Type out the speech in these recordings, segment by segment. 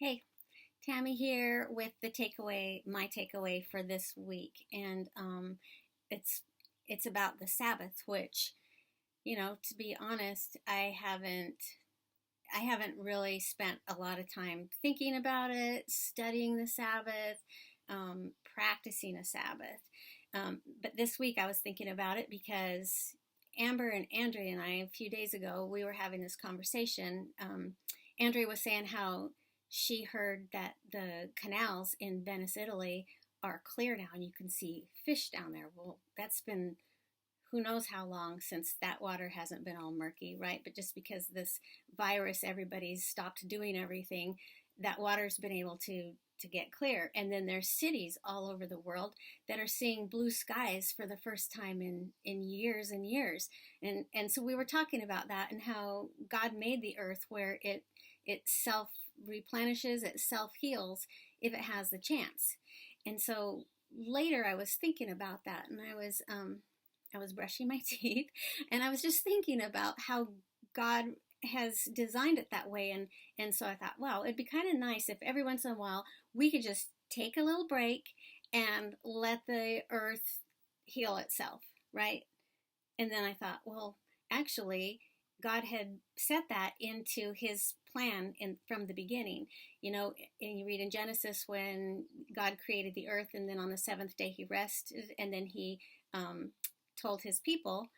Hey, Tammy here with the takeaway, my takeaway for this week, and it's it's about the Sabbath, which to be honest, I haven't really spent a lot of time thinking about it, studying the Sabbath, practicing a Sabbath. But this week I was thinking about it because Amber and Andrea and I, a few days ago, we were having this conversation. Andrea was saying how she heard that the canals in Venice, Italy, are clear now and you can see fish down there. Well, that's been who knows how long since that water hasn't been all murky, right? But just because this virus, everybody's stopped doing everything, that water's been able to get clear. And then there's cities all over the world that are seeing blue skies for the first time in years and years. And so we were talking about that and how God made the earth where it self replenishes, it self heals if it has the chance. And so later I was thinking about that, and I was brushing my teeth, and I was just thinking about how God has designed it that way. And so I thought, wow, it'd be kind of nice if every once in a while we could just take a little break and let the earth heal itself, right? And then I thought, well, actually, God had set that into his plan from the beginning. And you read in Genesis when God created the earth, and then on the seventh day he rested, and then he told his people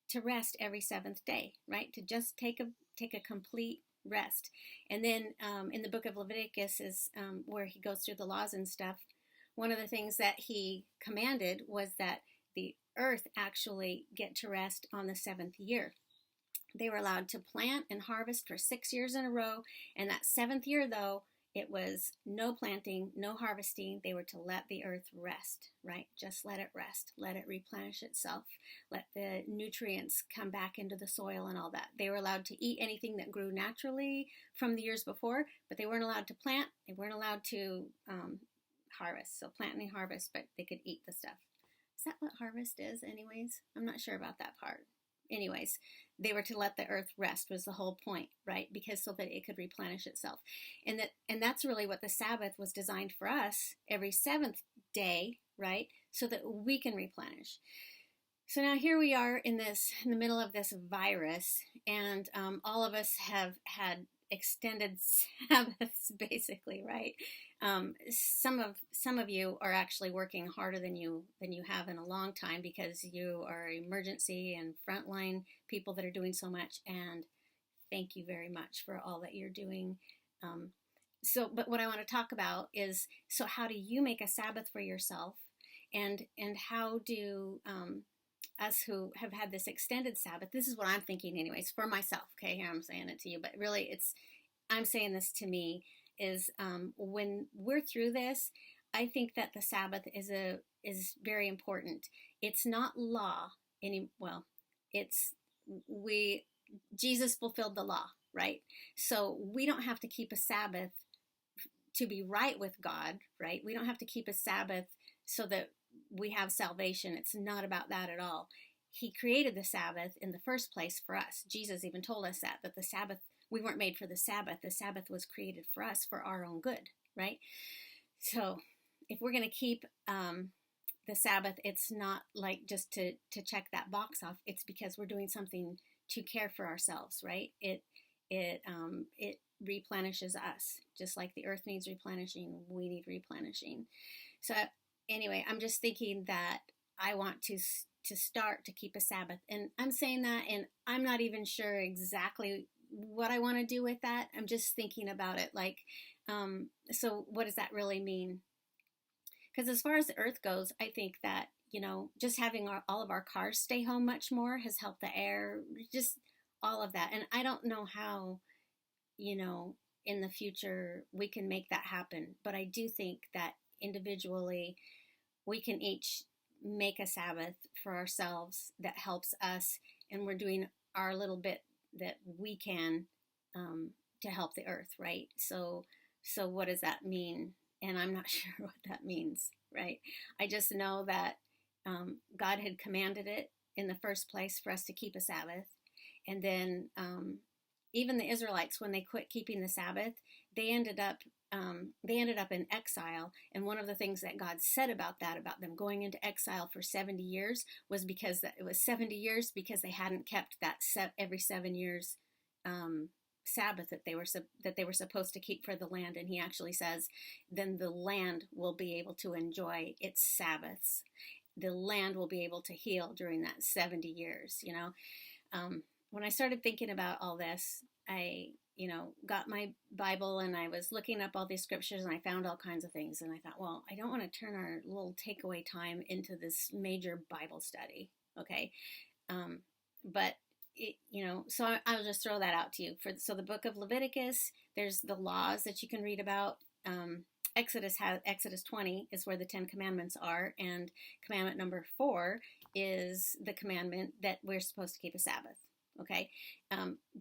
to rest every seventh day, right? To just take a complete rest. And then in the book of Leviticus is where he goes through the laws and stuff. One of the things that he commanded was that the earth actually get to rest on the seventh year. They were allowed to plant and harvest for 6 years in a row. And that seventh year, though, it was no planting, no harvesting. They were to let the earth rest, right? Just let it rest. Let it replenish itself. Let the nutrients come back into the soil and all that. They were allowed to eat anything that grew naturally from the years before, but they weren't allowed to plant. They weren't allowed to harvest. So plant and harvest, but they could eat the stuff. Is that what harvest is anyways? I'm not sure about that part. Anyways, they were to let the earth rest was the whole point, right? Because so that it could replenish itself. And that's really what the Sabbath was designed for us, every seventh day, right? So that we can replenish. So now here we are in the middle of this virus, and all of us have had extended Sabbaths, basically, right? Some of you are actually working harder than you have in a long time because you are emergency and frontline people that are doing so much. And thank you very much for all that you're doing. But what I want to talk about is, so how do you make a Sabbath for yourself, and how do us who have had this extended Sabbath, this is what I'm thinking anyways, for myself, okay, here I'm saying it to you, but really I'm saying this to me, is when we're through this, I think that the Sabbath is very important. It's not law it's, Jesus fulfilled the law, right? So we don't have to keep a Sabbath to be right with God, right? We don't have to keep a Sabbath so that we have salvation. It's not about that at all. He created the Sabbath in the first place for us. Jesus even told us that the Sabbath, we weren't made for the Sabbath. The Sabbath was created for us for our own good, right? So if we're going to keep the Sabbath, it's not like just to check that box off. It's because we're doing something to care for ourselves, right? It replenishes us, just like the earth needs replenishing. We need replenishing. So anyway, I'm just thinking that I want to start to keep a Sabbath, and I'm saying that, and I'm not even sure exactly what I want to do with that. I'm just thinking about it, like, so what does that really mean? Because as far as the earth goes, I think that, just having all of our cars stay home much more has helped the air, just all of that. And I don't know how, in the future we can make that happen. But I do think that individually we can each make a Sabbath for ourselves that helps us, and we're doing our little bit that we can to help the earth, right? So what does that mean? And I'm not sure what that means, right? I just know that God had commanded it in the first place for us to keep a Sabbath. And then even the Israelites, when they quit keeping the Sabbath, they ended up in exile. And one of the things that God said about that, about them going into exile for 70 years, was because it was 70 years because they hadn't kept that every 7 years Sabbath that they were supposed to keep for the land. And he actually says, then the land will be able to enjoy its Sabbaths. The land will be able to heal during that 70 years. When I started thinking about all this, I got my Bible and I was looking up all these scriptures and I found all kinds of things. And I thought, well, I don't want to turn our little takeaway time into this major Bible study. Okay. But so I'll just throw that out to you. So the book of Leviticus, there's the laws that you can read about. Exodus 20 is where the 10 commandments are. And commandment number 4 is the commandment that we're supposed to keep a Sabbath. Okay.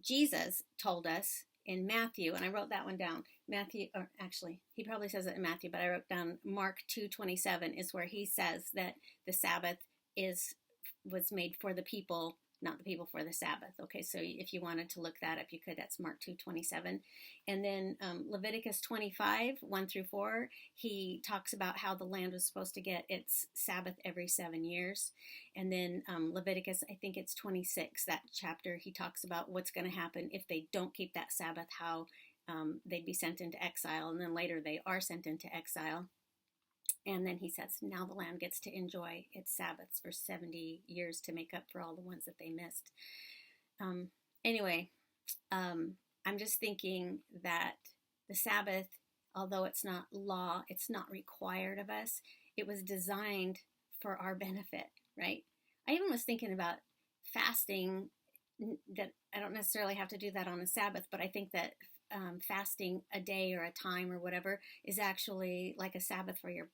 Jesus told us in Matthew, and I wrote that one down. Matthew, or actually, he probably says it in Matthew, but I wrote down Mark 2:27 is where he says that the Sabbath was made for the people, not the people for the Sabbath. Okay, so if you wanted to look that up, you could. That's Mark 2:27. And then Leviticus 25:1-4, he talks about how the land was supposed to get its Sabbath every 7 years. And then Leviticus, I think it's 26, that chapter, he talks about what's going to happen if they don't keep that Sabbath, how they'd be sent into exile. And then later they are sent into exile. And then he says, now the land gets to enjoy its Sabbaths for 70 years to make up for all the ones that they missed. Anyway, I'm just thinking that the Sabbath, although it's not law, it's not required of us, it was designed for our benefit, right? I even was thinking about fasting, that I don't necessarily have to do that on a Sabbath, but I think that fasting a day or a time or whatever is actually like a Sabbath for your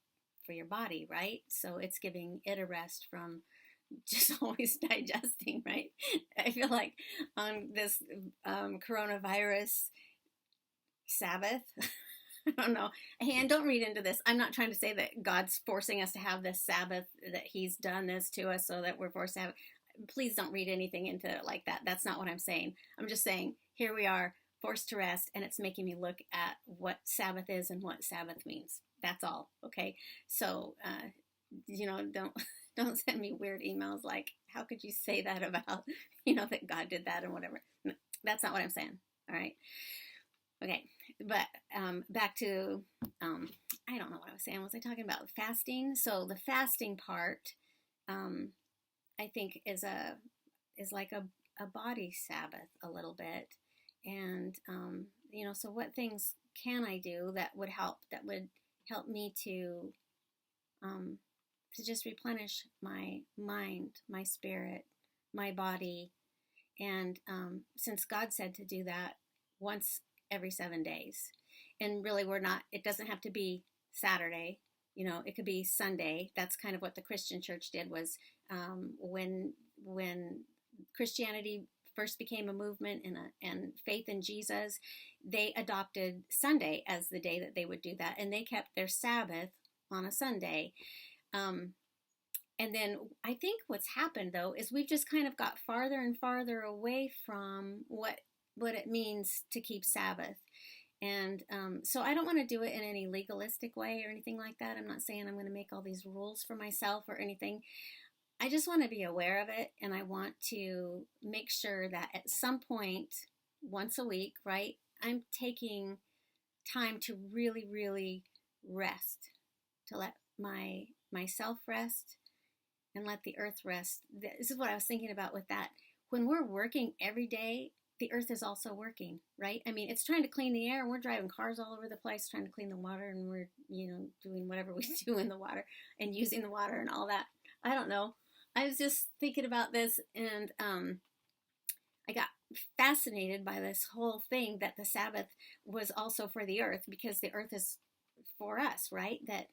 body, right? So it's giving it a rest from just always digesting, right? I feel like on this coronavirus Sabbath, I don't know. Hey, and don't read into this. I'm not trying to say that God's forcing us to have this Sabbath, that he's done this to us so that we're forced to have. Please don't read anything into it like that. That's not what I'm saying. I'm just saying, here we are, forced to rest, and it's making me look at what Sabbath is and what Sabbath means. That's all. Okay. So, don't send me weird emails like, how could you say that about, that God did that and whatever. That's not what I'm saying. All right. Okay. But, back to, I don't know what I was saying. Was I talking about fasting? So the fasting part, I think is like a body Sabbath a little bit. And, so what things can I do that would help me to just replenish my mind, my spirit, my body. And since God said to do that once every 7 days, and really it doesn't have to be Saturday, it could be Sunday. That's kind of what the Christian church did, was when Christianity first became a movement and faith in Jesus, they adopted Sunday as the day that they would do that, and they kept their Sabbath on a Sunday. And then I think what's happened, though, is we've just kind of got farther and farther away from what it means to keep Sabbath. And so I don't want to do it in any legalistic way or anything like that. I'm not saying I'm going to make all these rules for myself or anything. I just want to be aware of it, and I want to make sure that at some point, once a week, right, I'm taking time to really, really rest, to let myself rest and let the earth rest. This is what I was thinking about with that. When we're working every day, the earth is also working, right? I mean, it's trying to clean the air, and we're driving cars all over the place trying to clean the water, and we're, doing whatever we do in the water and using the water and all that. I don't know. I was just thinking about this, and I got fascinated by this whole thing that the Sabbath was also for the earth, because the earth is for us, right? That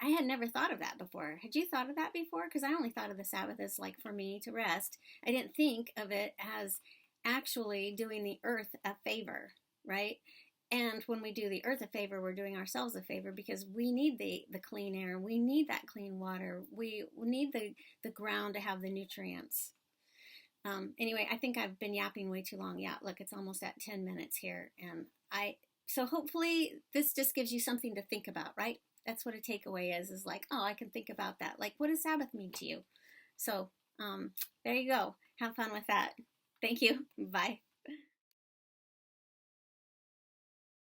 I had never thought of that before. Had you thought of that before? Because I only thought of the Sabbath as like for me to rest. I didn't think of it as actually doing the earth a favor, right? And when we do the earth a favor, we're doing ourselves a favor, because we need the clean air. We need that clean water. We need the ground to have the nutrients. Anyway, I think I've been yapping way too long. Yeah, look, it's almost at 10 minutes here. And So hopefully this just gives you something to think about, right? That's what a takeaway is like, oh, I can think about that. Like, what does Sabbath mean to you? So there you go. Have fun with that. Thank you. Bye.